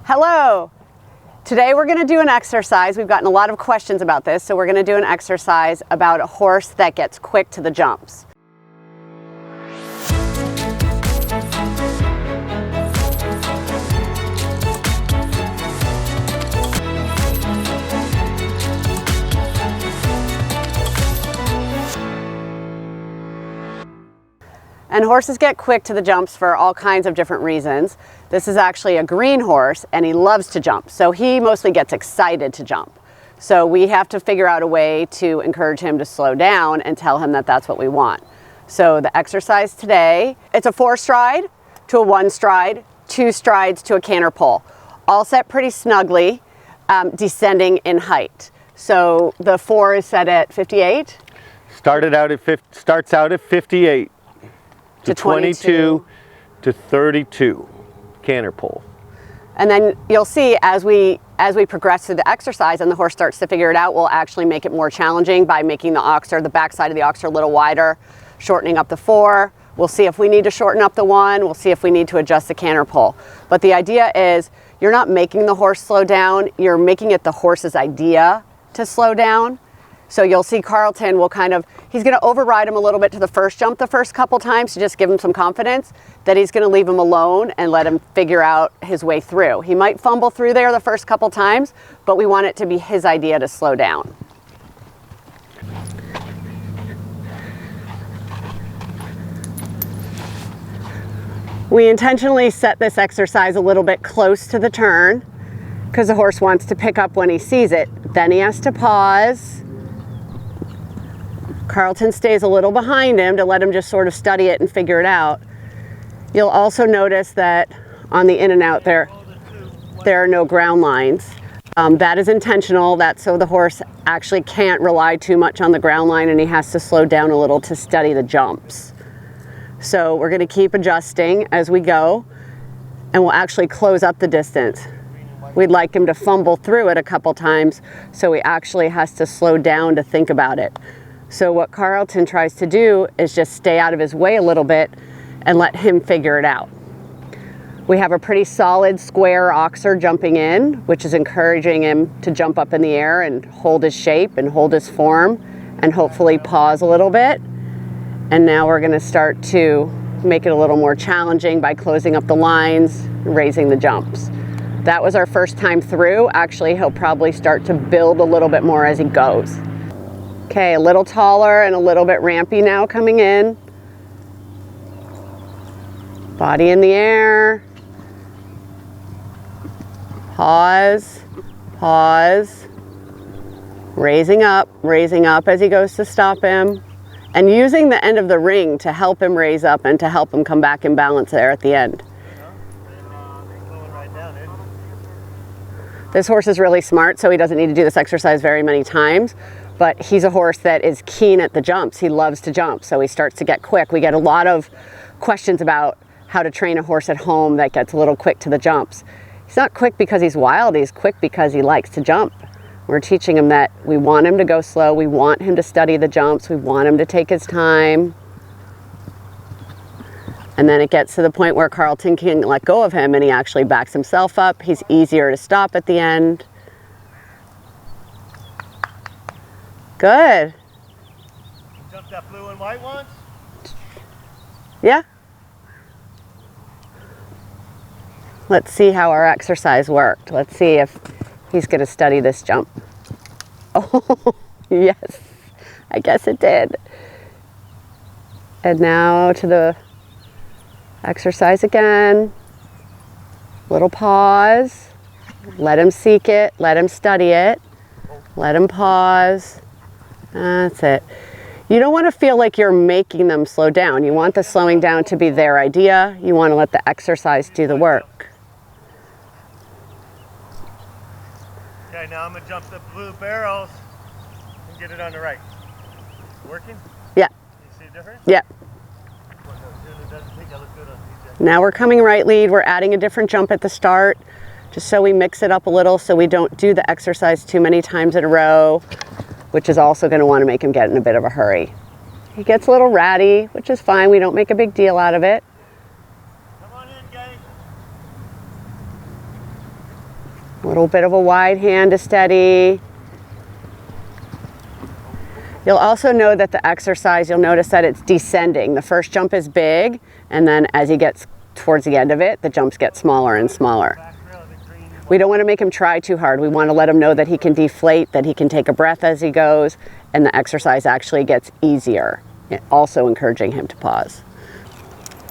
Hello! Today we're going to do an exercise. We've gotten a lot of questions about this, so we're going to do an exercise about a horse that gets quick to the jumps. And horses get quick to the jumps for all kinds of different reasons. This is actually a green horse and he loves to jump. So he mostly gets excited to jump. So we have to figure out a way to encourage him to slow down and tell him that that's what we want. So the exercise today, it's a 4-stride to a 1-stride, 2 strides to a canter pull. All set pretty snugly, descending in height. So the 4 is set at 58? Starts out at 58. To 22 to 32 canter pull. And then you'll see as we progress through the exercise and the horse starts to figure it out, we'll actually make it more challenging by making the oxer, the backside of the oxer, a little wider, shortening up the 4. We'll see if we need to shorten up the 1. We'll see if we need to adjust the canter pull. But the idea is you're not making the horse slow down, you're making it the horse's idea to slow down. So you'll see Carleton will he's going to override him a little bit to the first jump the first couple times to just give him some confidence that he's going to leave him alone and let him figure out his way through. He might fumble through there the first couple times, but we want it to be his idea to slow down. We intentionally set this exercise a little bit close to the turn because the horse wants to pick up when he sees it. Then he has to pause. Carleton stays a little behind him to let him just sort of study it and figure it out. You'll also notice that on the in and out there are no ground lines. That is intentional. That's so the horse actually can't rely too much on the ground line and he has to slow down a little to study the jumps. So we're going to keep adjusting as we go and we'll actually close up the distance. We'd like him to fumble through it a couple times so he actually has to slow down to think about it. So what Carleton tries to do is just stay out of his way a little bit and let him figure it out. We have a pretty solid square oxer jumping in, which is encouraging him to jump up in the air and hold his shape and hold his form and hopefully pause a little bit. And now we're going to start to make it a little more challenging by closing up the lines, raising the jumps. That was our first time through. Actually, he'll probably start to build a little bit more as he goes. Okay, a little taller and a little bit rampy now coming in. Body in the air. Pause, pause. Raising up as he goes to stop him. And using the end of the ring to help him raise up and to help him come back in balance there at the end. This horse is really smart, so he doesn't need to do this exercise very many times. But he's a horse that is keen at the jumps. He loves to jump, so he starts to get quick. We get a lot of questions about how to train a horse at home that gets a little quick to the jumps. He's not quick because he's wild, he's quick because he likes to jump. We're teaching him that we want him to go slow, we want him to study the jumps, we want him to take his time. And then it gets to the point where Carleton can let go of him and he actually backs himself up. He's easier to stop at the end. Good. Jump that blue and white once? Yeah. Let's see how our exercise worked. Let's see if he's going to study this jump. Oh, yes. I guess it did. And now to the exercise again. Little pause. Let him seek it. Let him study it. Let him pause. That's it. You don't want to feel like you're making them slow down. You want the slowing down to be their idea. You want to let the exercise do the work. Okay, now I'm going to jump the blue barrels and get it on the right. Working? Yeah. You see the difference? Yeah. Now we're coming right lead. We're adding a different jump at the start, just so we mix it up a little so we don't do the exercise too many times in a row, which is also going to want to make him get in a bit of a hurry. He gets a little ratty, which is fine. We don't make a big deal out of it. Come on in, gang. A little bit of a wide hand to steady. You'll also know that the exercise, you'll notice that it's descending. The first jump is big, and then as he gets towards the end of it, the jumps get smaller and smaller. We don't want to make him try too hard. We want to let him know that he can deflate, that he can take a breath as he goes, and the exercise actually gets easier, also encouraging him to pause.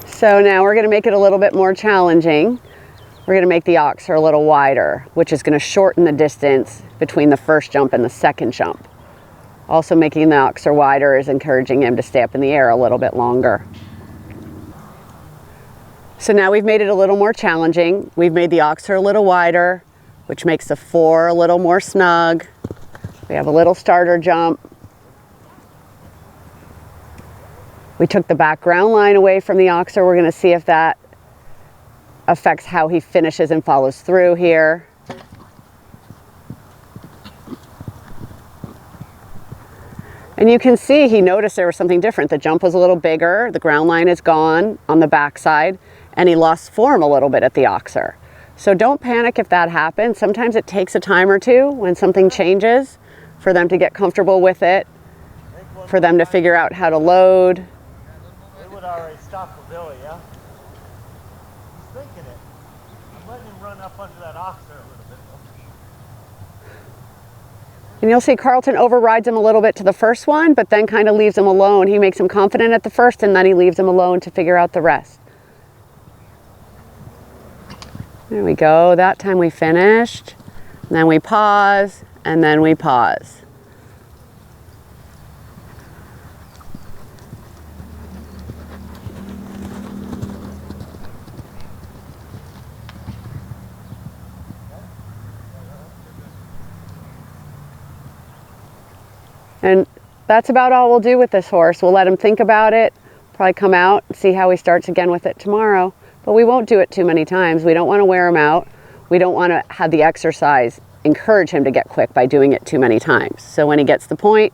So now we're going to make it a little bit more challenging. We're going to make the oxer a little wider, which is going to shorten the distance between the first jump and the second jump. Also making the oxer wider is encouraging him to stay up in the air a little bit longer. So now we've made it a little more challenging. We've made the oxer a little wider, which makes the four a little more snug. We have a little starter jump. We took the background line away from the oxer. We're going to see if that affects how he finishes and follows through here. And you can see he noticed there was something different. The jump was a little bigger, the ground line is gone on the backside, and he lost form a little bit at the oxer. So don't panic if that happens. Sometimes it takes a time or two when something changes for them to get comfortable with it, for them to figure out how to load. They would already stop for Billy, yeah? He's thinking it. I'm letting him run up under that oxer a little bit. And you'll see Carleton overrides him a little bit to the first one, but then kind of leaves him alone. He makes him confident at the first, and then he leaves him alone to figure out the rest. There we go. That time we finished. And then we pause, and then we pause. And that's about all we'll do with this horse. We'll let him think about it, probably come out, see how he starts again with it tomorrow. But we won't do it too many times. We don't want to wear him out. We don't want to have the exercise encourage him to get quick by doing it too many times. So when he gets the point,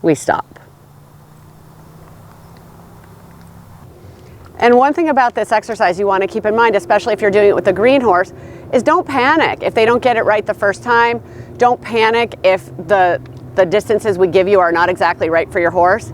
we stop. And one thing about this exercise you want to keep in mind, especially if you're doing it with a green horse, is don't panic if they don't get it right the first time. Don't panic if the distances we give you are not exactly right for your horse.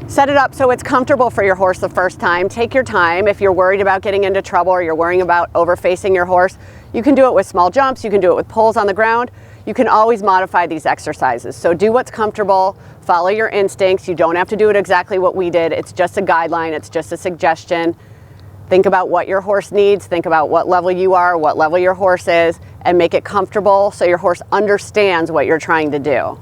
Set it up so it's comfortable for your horse the first time. Take your time. If you're worried about getting into trouble or you're worrying about overfacing your horse, you can do it with small jumps. You can do it with pulls on the ground. You can always modify these exercises. So do what's comfortable, follow your instincts. You don't have to do it exactly what we did. It's just a guideline. It's just a suggestion. Think about what your horse needs. Think about what level you are, what level your horse is, and make it comfortable so your horse understands what you're trying to do.